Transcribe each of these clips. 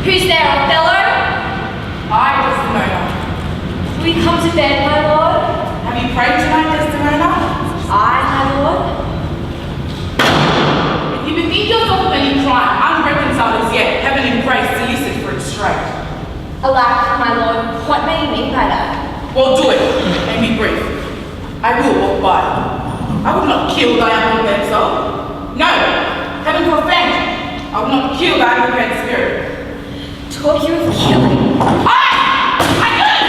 Who's there, Othello? I, Desdemona. Will you come to bed, my lord? Have you prayed tonight, Desdemona? I, my lord? If you bethink yourself of any crime, unreconciled as yet, heaven and grace solicit for its straight. Alack, my lord, what may you mean by that? Well, do it, and be brief. I will walk by. I would not kill thy unprepared soul. No, heaven forfend. I will not kill thy unprepared spirit. Talk you of killing. I could!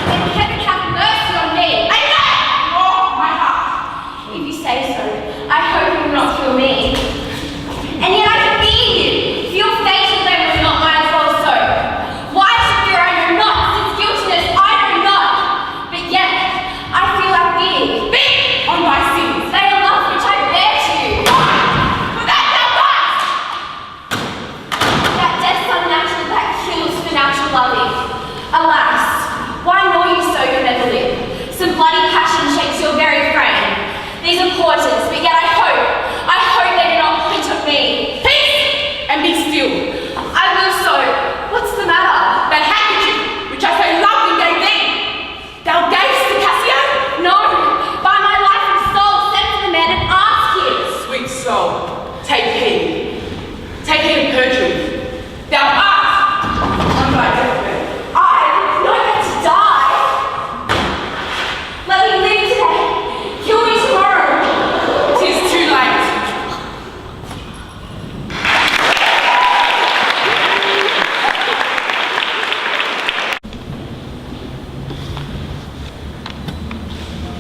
Then heaven have mercy on me. I know! Oh, my heart. If you say so, I hope you will not kill me. And yet I can be you. If your fatal then was not mine as well so. Why should I know not, since guiltiness I know not. But yet, I feel like being. Speak on thy sins. They are love which I bear to you. For that thou dost! That death's unnatural that kills for natural loving. Alas, why know you so you never live? Some bloody passion shakes your very frame. These are portents, but yet I hope they do not point at me. Peace! And be still. I will so. What's the matter? That handkerchief, which I so loved and gave thee, thou gavest to Cassio? No, by my life and soul, send for the man and ask him. Sweet soul, take heed. Take heed of perjury. Thou art on thy deathbed. I not yet to die. Let me live today. Kill me tomorrow. 'Tis too late.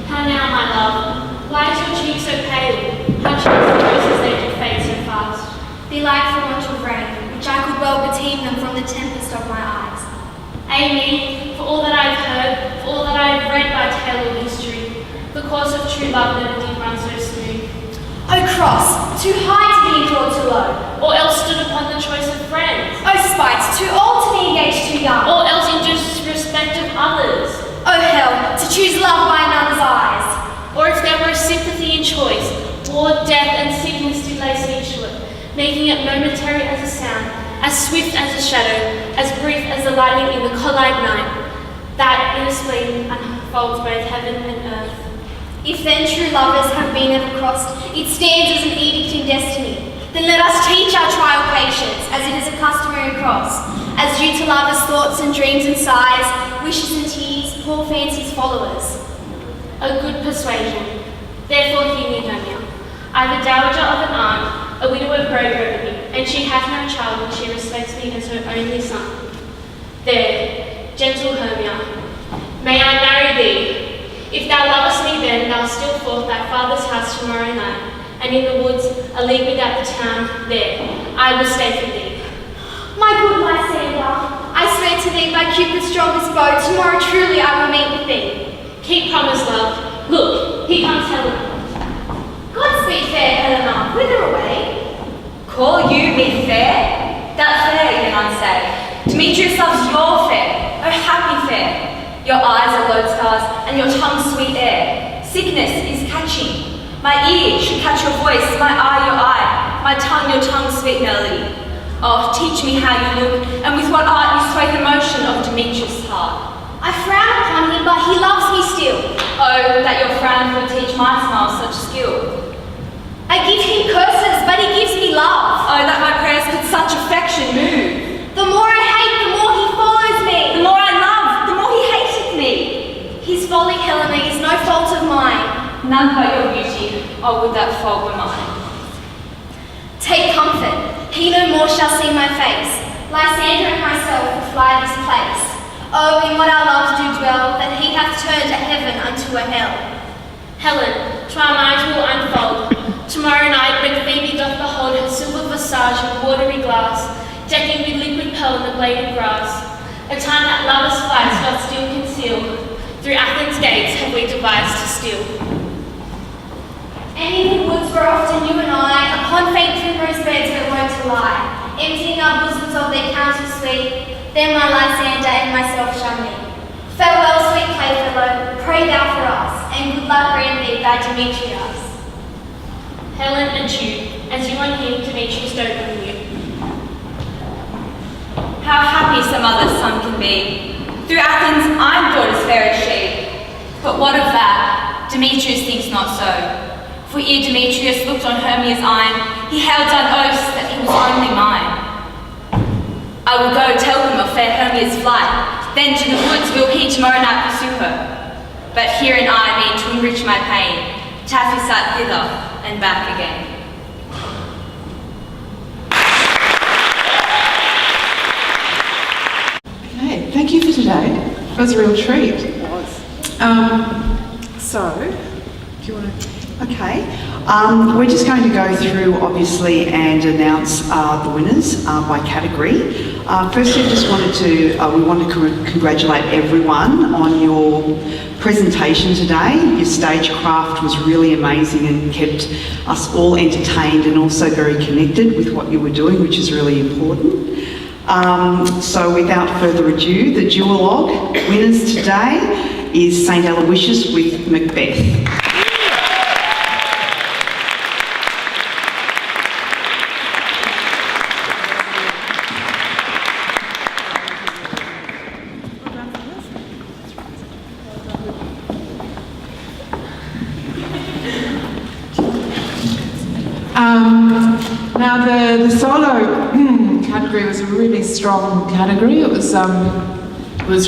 How now, my love? Why is your cheek so pale? How chance the roses they do fade so fast? Belike for want of rain, which I could well beteem them from the tempest of my eyes. Ay me, for all that I have heard, for all that I have read by tale or history, the course of true love never did run so smooth, O cross, too high to be brought too low. or else stood upon the choice of friends, O spite, too old to be engaged too young. or else in disrespect of others, O hell, to choose love by another's eyes. or if there were sympathy in choice, war, death, and sickness did lay siege to it, making it momentary as a sound, as swift as a shadow, as brief as the lightning in the collide night, that in a spleen unfolds both heaven and earth. If then true lovers have been ever crossed, it stands as an edict in destiny. Then let us teach our trial patience, as it is a customary cross, as due to lovers' thoughts and dreams and sighs, wishes and tears, poor fancy's followers. A good persuasion. Therefore hear me, Hermia. I have a dowager of an aunt, a widow of Grove over me, and she hath no child, and she respects me as her only son. There, gentle Hermia, may I marry thee? If thou lovest me then, thou steal forth thy father's house tomorrow night, and in the woods, a league without the town, there, I will stay for thee. My good Lysander, I swear to thee by Cupid's strongest bow, tomorrow truly I will meet with thee. Keep promise, love. Look, here comes Helena. Godspeed, fair Helena, whither away? Call you me fair? That fair, you can say. Demetrius loves your fair, oh happy fair. Your eyes are lodestars, and your tongue sweet air. Sickness is catching. My ear should catch your voice, my eye your eye, my tongue your tongue's sweet melody. Oh, teach me how you look, and with what art you sway the motion of Demetrius' heart. I frown upon him, but he loves me still. Oh, that your frown would teach my smile such skill. I give him curses, but he gives me love. Oh, that my prayers could such affection move. The more I hate, the more he follows me. The more I love, the more he hateth me. His folly, Helena, is no fault of mine. None but your beauty, oh would that fault were mine. Take comfort, he no more shall see my face. Lysander and myself will fly this place. Oh, in what our loves do dwell, that he hath turned a heaven unto a hell. Helen, to our minds will unfold. Tomorrow night, when Phoebe doth behold her silver visage in watery glass, decking with liquid pearl in the bladed grass, a time that lovers' flights doth still conceal, through Athens' gates have we devised to steal. And in the woods where often you and I, upon faint primrose beds we're wont to lie, emptying our bosoms of their counsel sweet, then my Lysander and myself shall meet. Farewell, sweet playfellow, pray thou for us, and good luck grant thee thy Demetrius. Helen and you, as you on him, Demetrius dote on you. How me some others some can be. Through Athens I'm thought as fair as she. But what of that? Demetrius thinks not so. For ere Demetrius looked on Hermia's eyne, he held down oaths that he was only mine. I will go tell him of fair Hermia's flight, then to the woods will he tomorrow night pursue her. But herein I mean to enrich my pain, Taphysat thither and back again. Okay, thank you for today. It was a real treat. It was. So, do you want to? Okay, we're just going to go through, obviously, and announce the winners by category. Firstly, just wanted to, we want to congratulate everyone on your presentation today. Your stagecraft was really amazing and kept us all entertained and also very connected with what you were doing, which is really important. So without further ado, the duologue winners today is St. Aloysius with Macbeth. Now the solo category was a really strong category. It was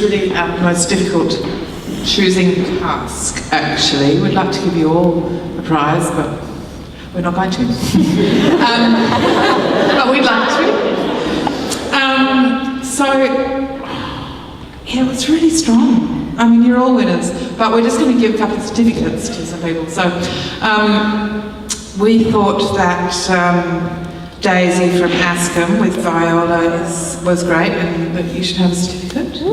really the most difficult choosing task, actually. We'd like to give you all a prize, but we're not going to. But we'd like to. Yeah, it was really strong. I mean, you're all winners, but we're just going to give a couple of certificates to some people. So we thought that Daisy from Ascombe with viola was great, and that you should have a certificate. It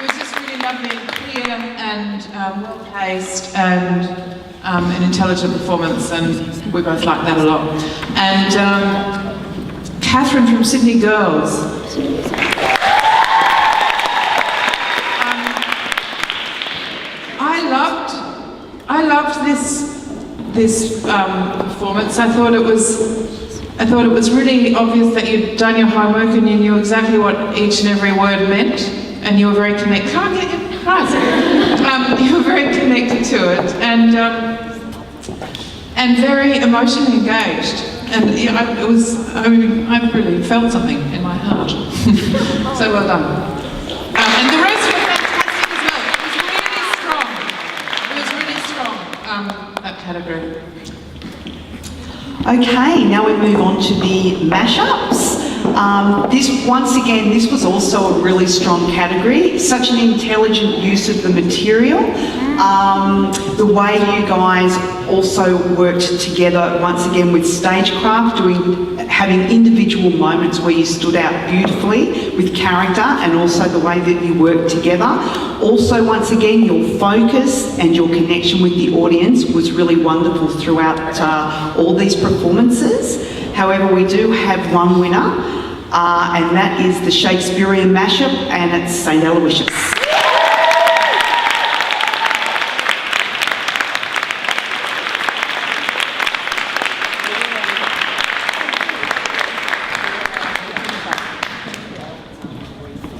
was just really lovely and clear and well-paced and an intelligent performance, and we both liked that a lot. And Catherine from Sydney Girls. I loved this performance. I thought it was really obvious that you'd done your homework and you knew exactly what each and every word meant, and you were very connected. Come on, get your prize. You were very connected to it, and very emotionally engaged. And I really felt something in my heart. So well done. And the rest were fantastic as well. It was really strong. That category. Okay, now we move on to the mashups. This was also a really strong category. Such an intelligent use of the material. The way you guys also worked together once again with stagecraft, having individual moments where you stood out beautifully with character, and also the way that you worked together. Also, once again, your focus and your connection with the audience was really wonderful throughout all these performances. However, we do have one winner, and that is the Shakespearean mashup, and it's St. Aloysius.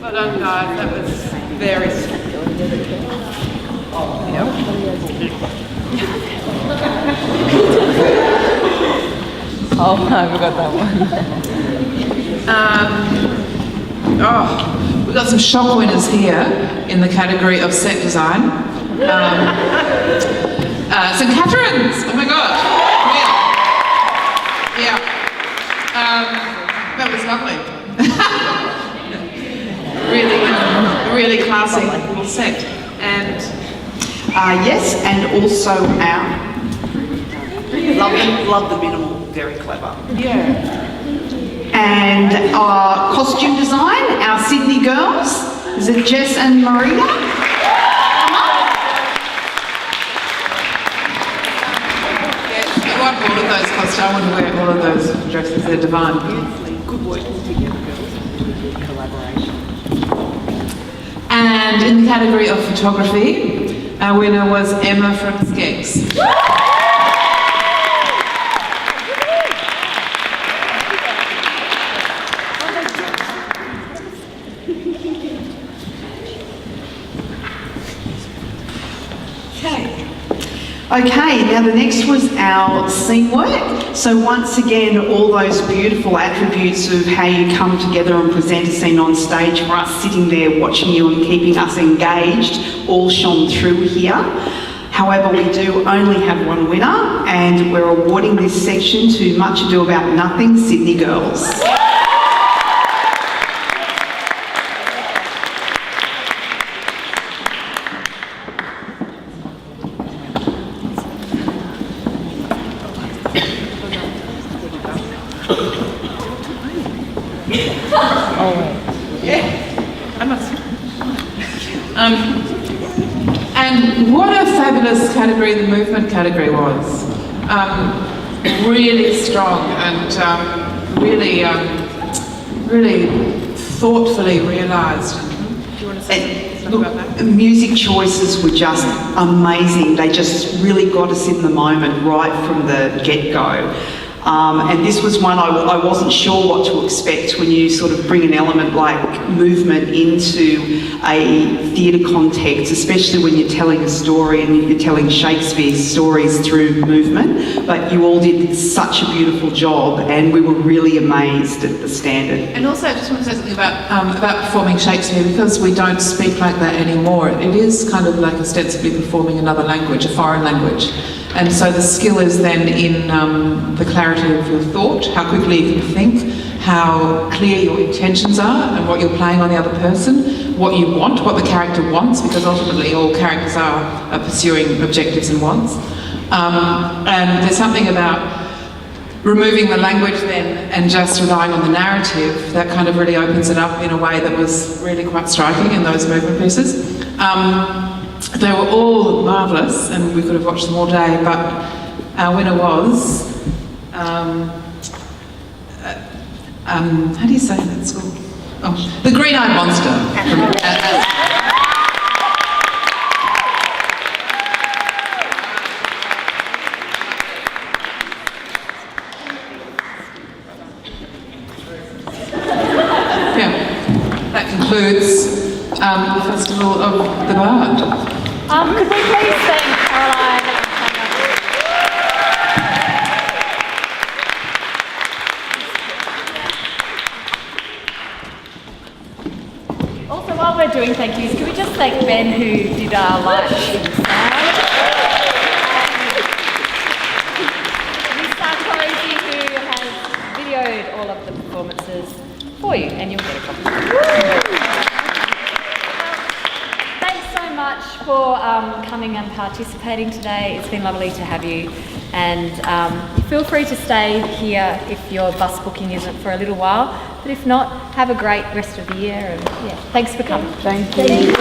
Well done, guys. That was very strong. Oh, I forgot that one. We've got some shock winners here in the category of set design. St. Catherine's! Oh my God! Yeah. That was lovely. really classy set. And Yes, and also our love the minimal, very clever. yeah. And our costume design, our Sydney girls, is it Jess and Marina? I want all of those costumes. I want to wear all of those dresses. They're divine. Good working together, girls. Good collaboration. And in the category of photography, our winner was Emma from SCEGGS. Okay, now the next was our scene work. So once again, all those beautiful attributes of how you come together and present a scene on stage for us sitting there watching you and keeping us engaged all shone through here. However, we do only have one winner, and we're awarding this section to Much Ado About Nothing, Sydney Girls. And what a fabulous category the movement category was. Really strong and really thoughtfully realised. Do you want to say something about that? The music choices were just amazing. They just really got us in the moment right from the get-go. And this was one I wasn't sure what to expect when you sort of bring an element like movement into a theatre context, especially when you're telling a story and you're telling Shakespeare's stories through movement. But you all did such a beautiful job, and we were really amazed at the standard. And also, I just want to say something about performing Shakespeare, because we don't speak like that anymore. It is kind of like ostensibly performing another language, a foreign language. And so the skill is then in the clarity of your thought, how quickly you can think, how clear your intentions are and what you're playing on the other person, what you want, what the character wants, because ultimately all characters are pursuing objectives and wants. And there's something about removing the language then and just relying on the narrative that kind of really opens it up in a way that was really quite striking in those movement pieces. They were all marvellous and we could have watched them all day, but our winner was, how do you say that school? Oh, the Green-Eyed Monster. Yeah, that concludes the Festival of the Bard. Could we please thank Caroline and Tanya? Also, while we're doing thank yous, can we just thank Ben who did our lighting sound? And Miss Sarkozy who has videoed all of the performances for you, and you'll get a copy. Much for coming and participating today. It's been lovely to have you, and feel free to stay here if your bus booking isn't for a little while, but if not, have a great rest of the year, and yeah, thanks for coming. Thank you.